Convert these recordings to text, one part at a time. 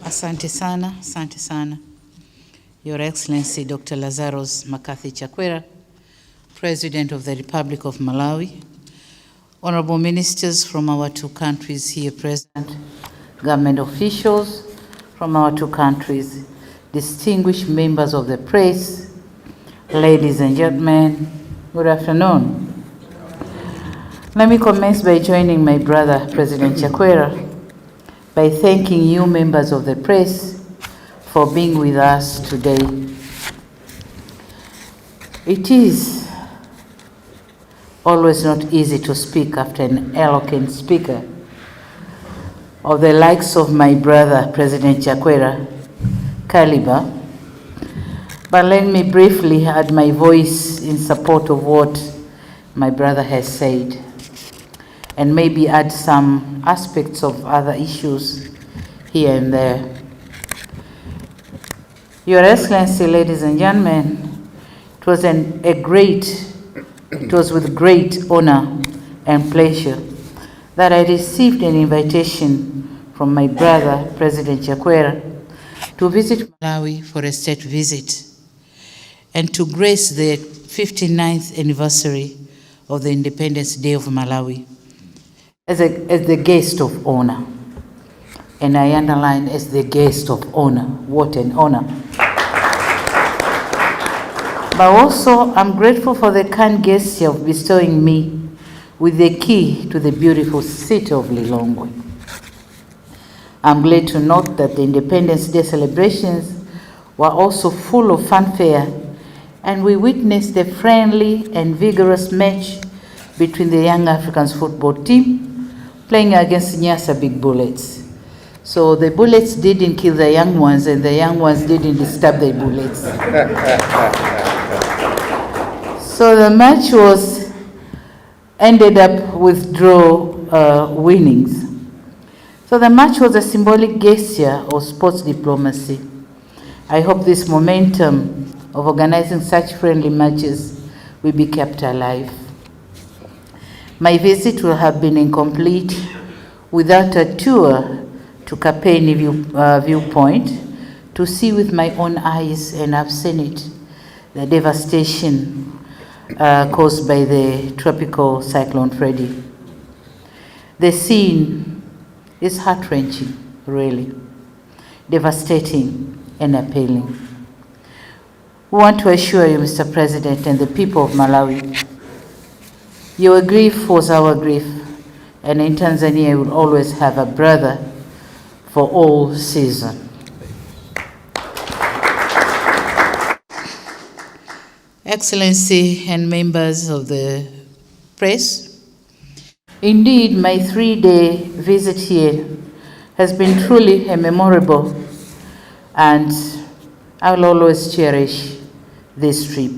Asante sana, asante sana. Your Excellency Dr. Lazarus Makathi Chakwera, President of the Republic of Malawi, honorable ministers from our two countries here present, government officials from our two countries, distinguished members of the press, ladies and gentlemen, good afternoon. Let me commence by joining my brother, President Chakwera, by thanking you, members of the press, for being with us today. It is always not easy to speak after an eloquent speaker of the likes of my brother, President Chakwera, caliber, but let me briefly add my voice in support of what my brother has said, and maybe add some aspects of other issues here and there. Your Excellency, ladies and gentlemen, it was with great honor and pleasure that I received an invitation from my brother, President Chakwera, to visit Malawi for a state visit and to grace the 59th anniversary of the Independence Day of Malawi as the guest of honor. And I underline, as the guest of honor. What an honor. But also, I'm grateful for the kind gesture of bestowing me with the key to the beautiful city of Lilongwe. I'm glad to note that the Independence Day celebrations were also full of fanfare, and we witnessed a friendly and vigorous match between the Young Africans football team playing against Nyasa Big Bullets. So the bullets didn't kill the young ones, and the young ones didn't disturb the bullets. So the match ended up with draw winnings. So the match was a symbolic gesture of sports diplomacy. I hope this momentum of organizing such friendly matches will be kept alive. My visit will have been incomplete without a tour to Kwenye viewpoint to see with my own eyes, and I've seen it, the devastation caused by the tropical cyclone Freddy. The scene is heart-wrenching, really, devastating and appalling. We want to assure you, Mr. President, and the people of Malawi, your grief was our grief, and in Tanzania we will always have a brother for all seasons. Excellency and members of the press, indeed my 3-day visit here has been truly memorable, and I will always cherish this trip.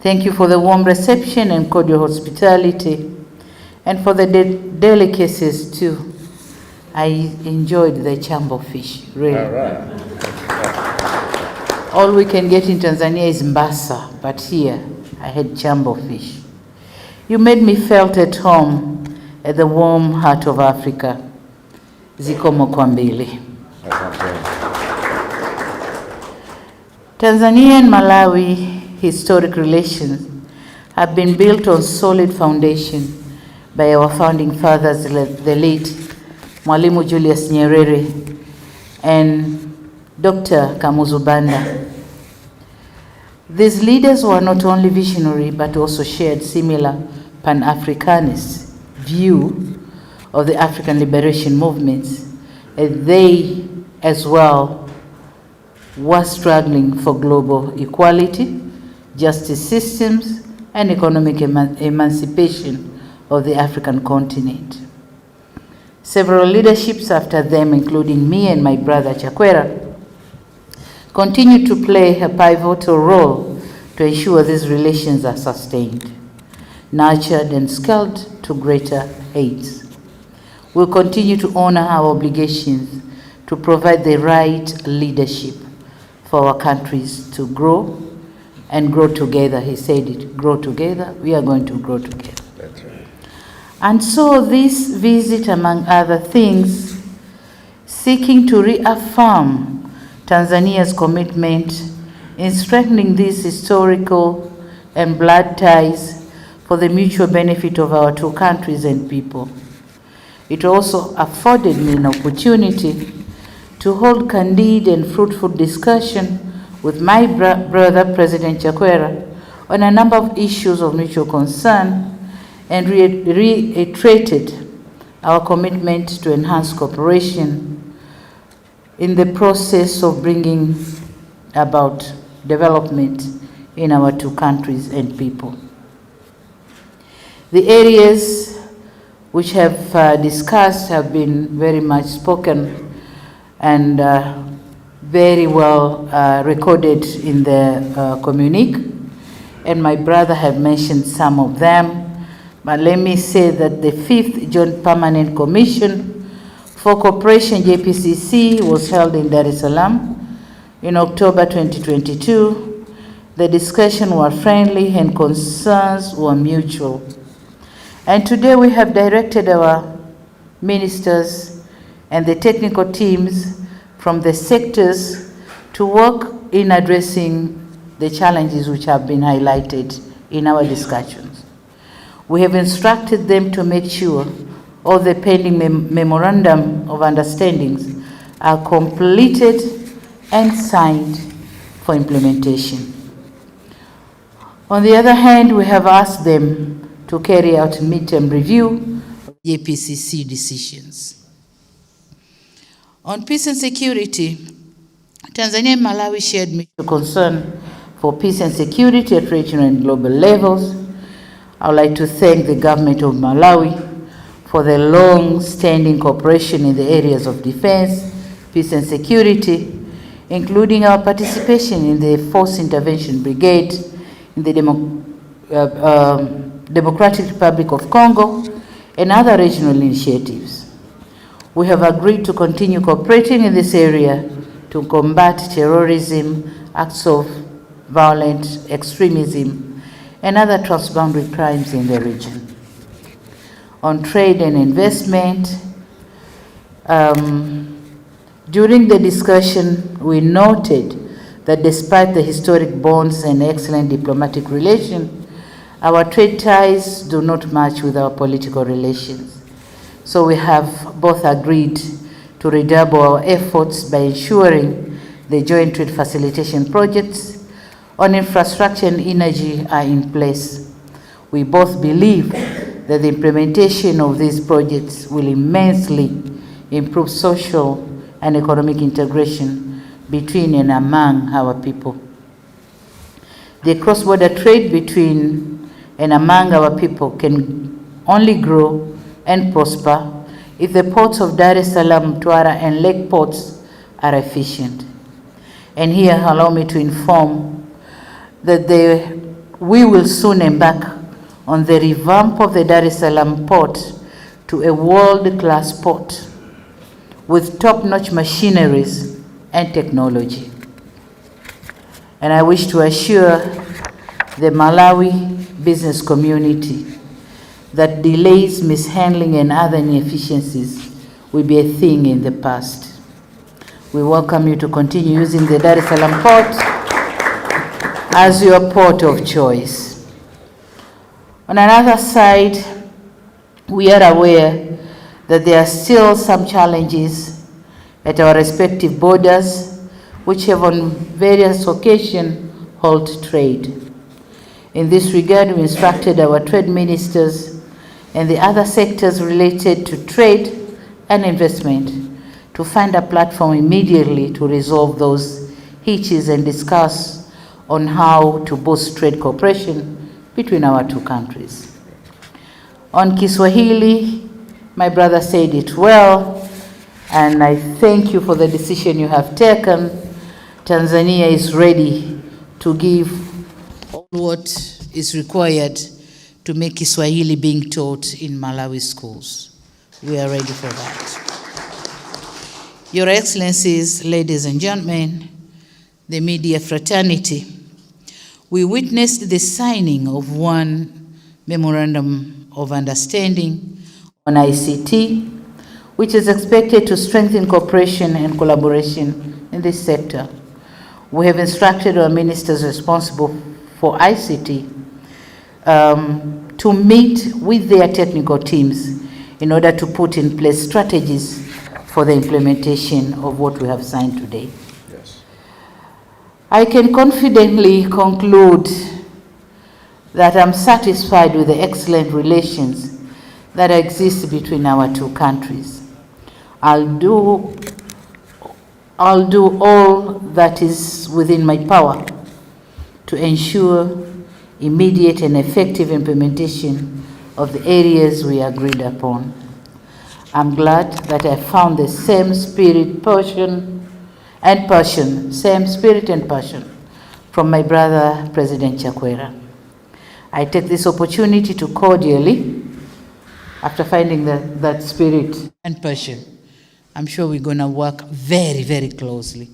Thank you for the warm reception and cordial hospitality, and for the delicacies too. I enjoyed the chambo fish, really. All right. All we can get in Tanzania is mbasa, but here I had chambo fish. You made me felt at home at the warm heart of Africa. Zikomo kwambili. Tanzania and Malawi historic relations have been built on solid foundation by our founding fathers, the late Mwalimu Julius Nyerere and Dr. Kamuzu Banda. These leaders were not only visionary but also shared similar Pan-Africanist view of the African liberation movements, and they as well were struggling for global equality, justice systems, and economic emancipation of the African continent. Several leaderships after them, including me and my brother Chakwera, continue to play a pivotal role to ensure these relations are sustained, nurtured, and scaled to greater heights. We'll continue to honor our obligations to provide the right leadership for our countries to grow and grow together. He said it, grow together. We are going to grow together. That's right. And so this visit, among other things, seeking to reaffirm Tanzania's commitment in strengthening these historical and blood ties for the mutual benefit of our two countries and people. It also afforded me an opportunity to hold candid and fruitful discussion with my brother, President Chakwera, on a number of issues of mutual concern, and reiterated our commitment to enhance cooperation in the process of bringing about development in our two countries and people. The areas which have discussed have been very much spoken and very well recorded in the communique, and my brother have mentioned some of them. But let me say that the 5th Joint Permanent Commission for Cooperation, JPCC, was held in Dar es Salaam in October 2022. The discussions were friendly and concerns were mutual. And today we have directed our ministers and the technical teams from the sectors to work in addressing the challenges which have been highlighted in our discussions. We have instructed them to make sure all the pending memorandum of understandings are completed and signed for implementation. On the other hand, we have asked them to carry out midterm review of JPCC decisions. On peace and security, Tanzania and Malawi shared mutual concern for peace and security at regional and global levels. I would like to thank the government of Malawi for the long-standing cooperation in the areas of defense, peace and security, including our participation in the Force Intervention Brigade in the Democratic Republic of Congo and other regional initiatives. We have agreed to continue cooperating in this area to combat terrorism, acts of violent extremism, and other transboundary crimes in the region. On trade and investment, during the discussion, we noted that despite the historic bonds and excellent diplomatic relations, our trade ties do not match with our political relations. So we have both agreed to redouble our efforts by ensuring the joint trade facilitation projects on infrastructure and energy are in place. We both believe that the implementation of these projects will immensely improve social and economic integration between and among our people. The cross-border trade between and among our people can only grow and prosper if the ports of Dar es Salaam, Mtwara, and Lake ports are efficient. And here, allow me to inform that we will soon embark on the revamp of the Dar es Salaam port to a world-class port with top-notch machineries and technology. And I wish to assure the Malawi business community that delays, mishandling, and other inefficiencies will be a thing in the past. We welcome you to continue using the Dar es Salaam port as your port of choice. On another side, we are aware that there are still some challenges at our respective borders, which have on various occasions halted trade. In this regard, we instructed our trade ministers and the other sectors related to trade and investment to find a platform immediately to resolve those hitches and discuss on how to boost trade cooperation between our two countries. On Kiswahili, my brother said it well, and I thank you for the decision you have taken. Tanzania is ready to give all what is required to make Kiswahili being taught in Malawi schools. We are ready for that. Your Excellencies, ladies and gentlemen, the media fraternity, we witnessed the signing of one memorandum of understanding on ICT, which is expected to strengthen cooperation and collaboration in this sector. We have instructed our ministers responsible for ICT to meet with their technical teams in order to put in place strategies for the implementation of what we have signed today. Yes. I can confidently conclude that I'm satisfied with the excellent relations that exist between our two countries. I'll do all that is within my power to ensure immediate and effective implementation of the areas we agreed upon. I'm glad that I found the same spirit, passion from my brother, President Chakwera. I take this opportunity to cordially, after finding that spirit and passion, I'm sure we're going to work very, very closely.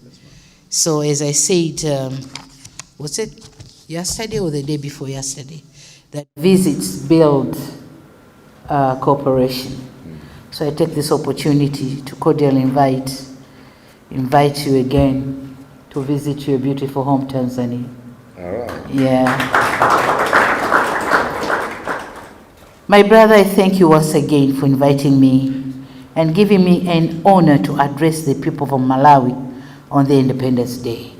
So as I said, was it yesterday or the day before yesterday, that visits build cooperation. So I take this opportunity to cordially invite you again to visit your beautiful home, Tanzania. All right. Yeah. My brother, I thank you once again for inviting me and giving me an honor to address the people of Malawi on the Independence Day.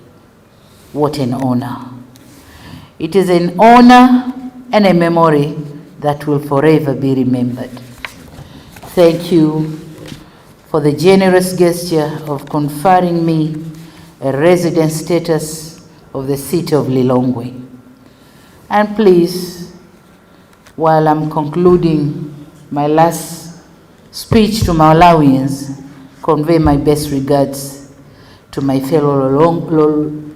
What an honor. It is an honor and a memory that will forever be remembered. Thank you for the generous gesture of conferring me a resident status of the city of Lilongwe. And please, while I'm concluding my last speech to Malawians, convey my best regards to my fellow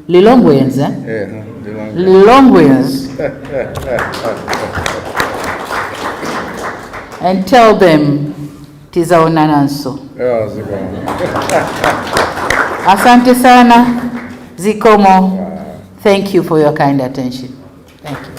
Lilongweans. Yeah, Lilongweans. And tell them tizaonananso. Yeah, zikomo. Asante sana, zikomo. Thank you for your kind attention. Thank you.